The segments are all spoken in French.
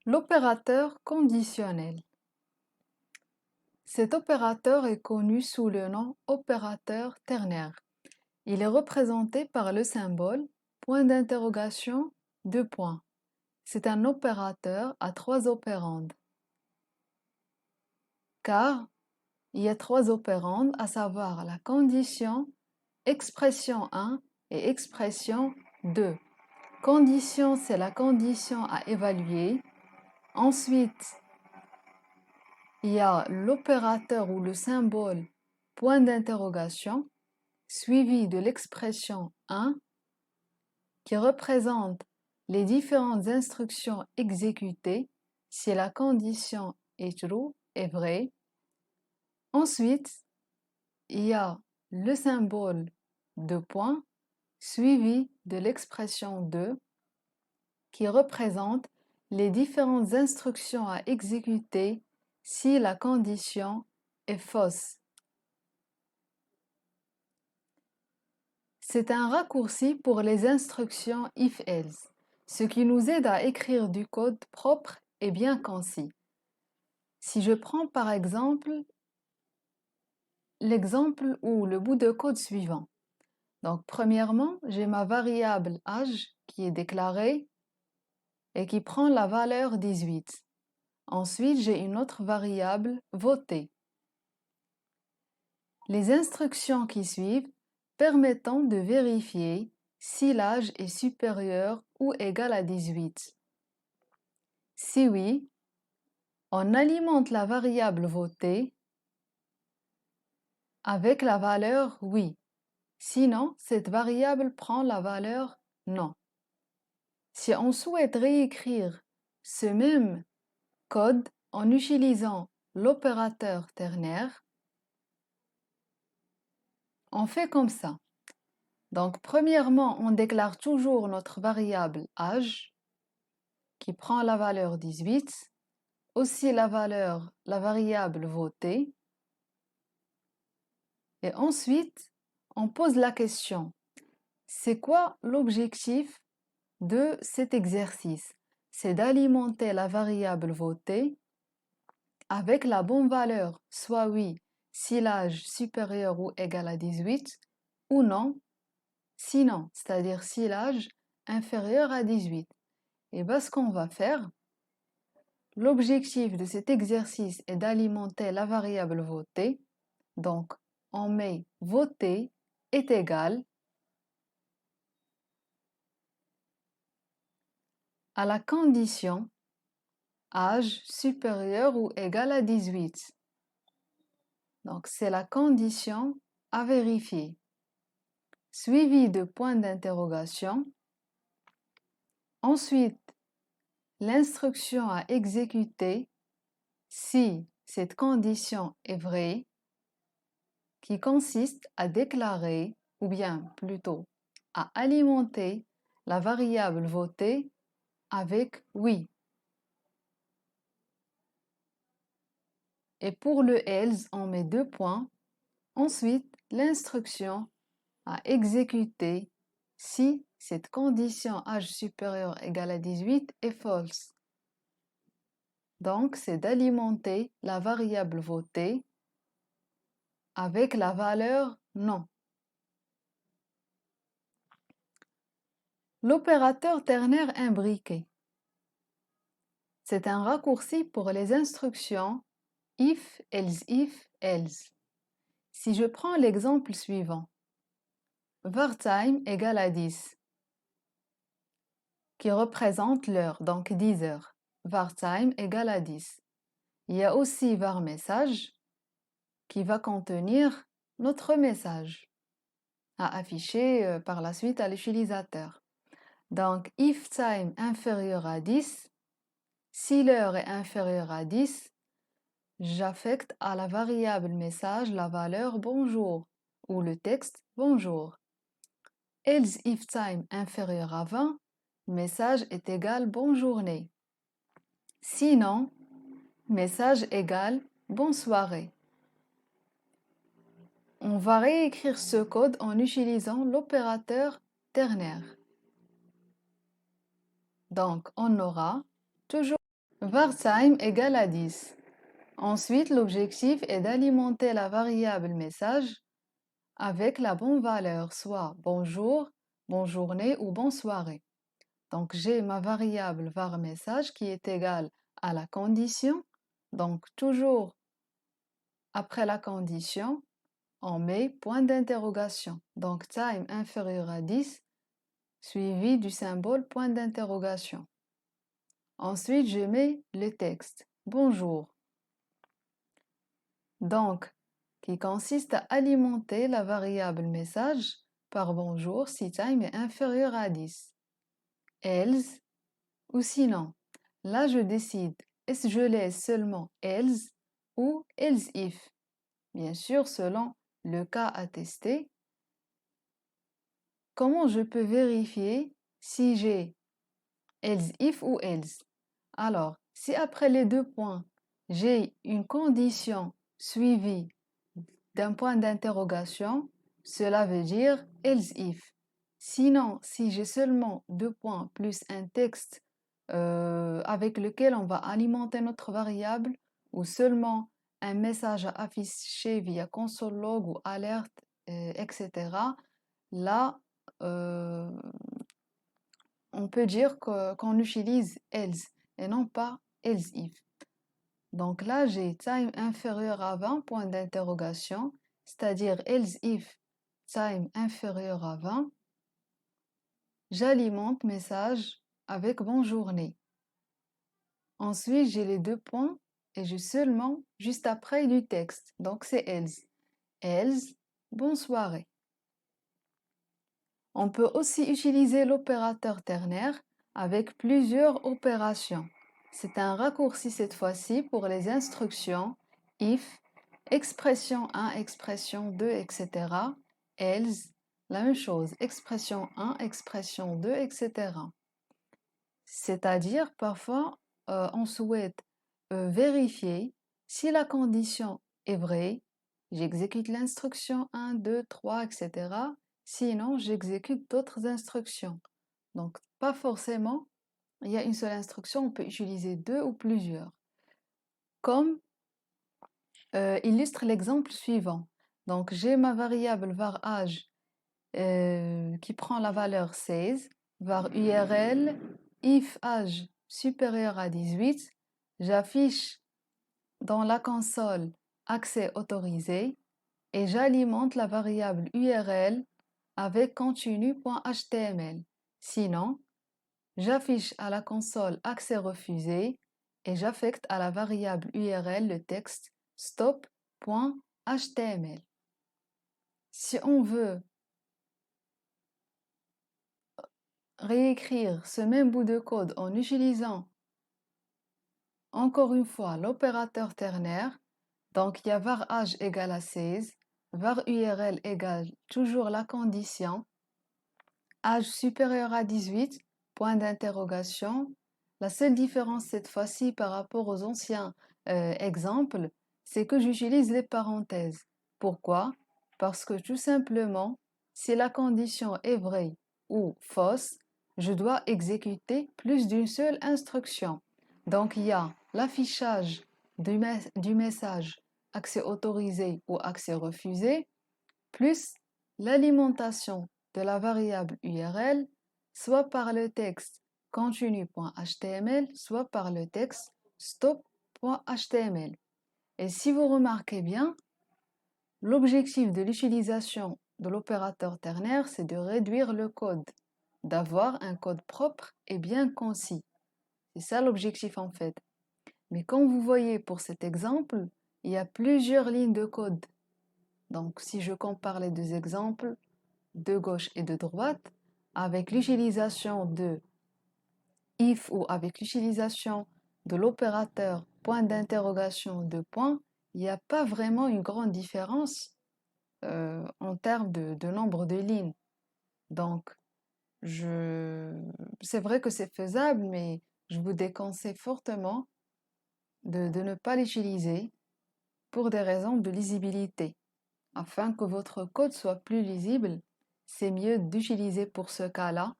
L'opérateur conditionnel. Cet opérateur est connu sous le nom opérateur ternaire. Il est représenté par le symbole point d'interrogation, deux points. C'est un opérateur à trois opérandes. Car il y a trois opérandes, à savoir la condition, expression 1 et expression 2. Condition, c'est la condition à évaluer. Ensuite, il y a l'opérateur ou le symbole point d'interrogation suivi de l'expression 1 qui représente les différentes instructions exécutées si la condition est true, est vraie. Ensuite, il y a le symbole de point suivi de l'expression 2 qui représente les différentes instructions à exécuter si la condition est fausse. C'est un raccourci pour les instructions if-else, ce qui nous aide à écrire du code propre et bien concis. Si je prends par exemple l'exemple ou le bout de code suivant. Donc, premièrement, j'ai ma variable âge qui est déclarée et qui prend la valeur 18. Ensuite, j'ai une autre variable votée. Les instructions qui suivent permettent de vérifier si l'âge est supérieur ou égal à 18. Si oui, on alimente la variable votée avec la valeur oui. Sinon, cette variable prend la valeur non. Si on souhaite réécrire ce même code en utilisant l'opérateur ternaire, on fait comme ça. Donc, premièrement, on déclare toujours notre variable âge qui prend la valeur 18, aussi la variable votée. Et ensuite, on pose la question, c'est quoi l'objectif de cet exercice? C'est d'alimenter la variable votée avec la bonne valeur, soit oui, si l'âge supérieur ou égal à 18, ou non, sinon, c'est-à-dire si l'âge inférieur à 18. Et bien, ce qu'on va faire, l'objectif de cet exercice est d'alimenter la variable votée. Donc, on met voter est égal à la condition âge supérieur ou égal à 18. Donc, c'est la condition à vérifier. Suivi de point d'interrogation. Ensuite, l'instruction à exécuter si cette condition est vraie, qui consiste à déclarer, ou bien plutôt à alimenter la variable votée avec oui. Et pour le else, on met deux points. Ensuite, l'instruction à exécuter si cette condition âge supérieur égal à 18 est false. Donc, c'est d'alimenter la variable votée avec la valeur non. L'opérateur ternaire imbriqué. C'est un raccourci pour les instructions if, else. Si je prends l'exemple suivant, vartime égale à 10, qui représente l'heure, donc 10 heures. Vartime égale à 10. Il y a aussi varMessage qui va contenir notre message à afficher par la suite à l'utilisateur. Donc, if time inférieur à 10, si l'heure est inférieure à 10, j'affecte à la variable message la valeur bonjour ou le texte bonjour. Else if time inférieur à 20, message est égal bonne journée. Sinon, message égal bonne soirée. On va réécrire ce code en utilisant l'opérateur ternaire. Donc, on aura toujours var time égale à 10. Ensuite, l'objectif est d'alimenter la variable message avec la bonne valeur, soit bonjour, bonne journée ou bonne soirée. Donc, j'ai ma variable var message qui est égale à la condition. Donc, toujours après la condition, on met point d'interrogation. Donc, time inférieur à 10 suivi du symbole point d'interrogation. Ensuite, je mets le texte. Bonjour. Donc, qui consiste à alimenter la variable message par bonjour si time est inférieur à 10. Else ou sinon. Là, je décide, est-ce que je laisse seulement else ou else if? Bien sûr, selon le cas à tester. Comment je peux vérifier si j'ai else if ou else? Alors, si après les deux points, j'ai une condition suivie d'un point d'interrogation, cela veut dire else if. Sinon, si j'ai seulement deux points plus un texte avec lequel on va alimenter notre variable ou seulement un message à afficher via console log ou alerte, etc., là, on peut dire qu'on utilise else et non pas else if. Donc là, j'ai time inférieur à 20, point d'interrogation, c'est-à-dire else if time inférieur à 20. J'alimente message avec bonne journée. Ensuite, j'ai les deux points et j'ai seulement juste après du texte. Donc c'est else. Else, bonne soirée. On peut aussi utiliser l'opérateur ternaire avec plusieurs opérations. C'est un raccourci cette fois-ci pour les instructions if, expression 1, expression 2, etc. Else, la même chose, expression 1, expression 2, etc. C'est-à-dire, parfois, on souhaite vérifier si la condition est vraie, j'exécute l'instruction 1, 2, 3, etc. Sinon, j'exécute d'autres instructions. Donc, pas forcément, il y a une seule instruction, on peut utiliser deux ou plusieurs. Comme illustre l'exemple suivant. Donc, j'ai ma variable var âge qui prend la valeur 16, var URL, if âge supérieur à 18, j'affiche dans la console accès autorisé et j'alimente la variable URL avec continue.html. Sinon, j'affiche à la console accès refusé et j'affecte à la variable URL le texte stop.html. Si on veut réécrire ce même bout de code en utilisant encore une fois l'opérateur ternaire, donc il y a var âge égale à 16, var URL égale toujours la condition, âge supérieur à 18, point d'interrogation. La seule différence cette fois-ci par rapport aux anciens exemples, c'est que j'utilise les parenthèses. Pourquoi? Parce que tout simplement, si la condition est vraie ou fausse, je dois exécuter plus d'une seule instruction. Donc, il y a l'affichage du message accès autorisé ou accès refusé, plus l'alimentation de la variable URL, soit par le texte continue.html, soit par le texte stop.html. Et si vous remarquez bien, l'objectif de l'utilisation de l'opérateur ternaire, c'est de réduire le code, d'avoir un code propre et bien concis. C'est ça l'objectif en fait. Mais comme vous voyez pour cet exemple, il y a plusieurs lignes de code. Donc si je compare les deux exemples, de gauche et de droite, avec l'utilisation de if ou avec l'utilisation de l'opérateur point d'interrogation de point, il n'y a pas vraiment une grande différence en termes de nombre de lignes. Donc, c'est vrai que c'est faisable, mais je vous déconseille fortement de ne pas l'utiliser pour des raisons de lisibilité. Afin que votre code soit plus lisible, c'est mieux d'utiliser pour ce cas-là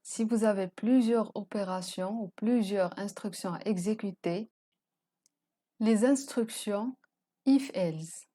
Si vous avez plusieurs opérations ou plusieurs instructions à exécuter, les instructions if-else.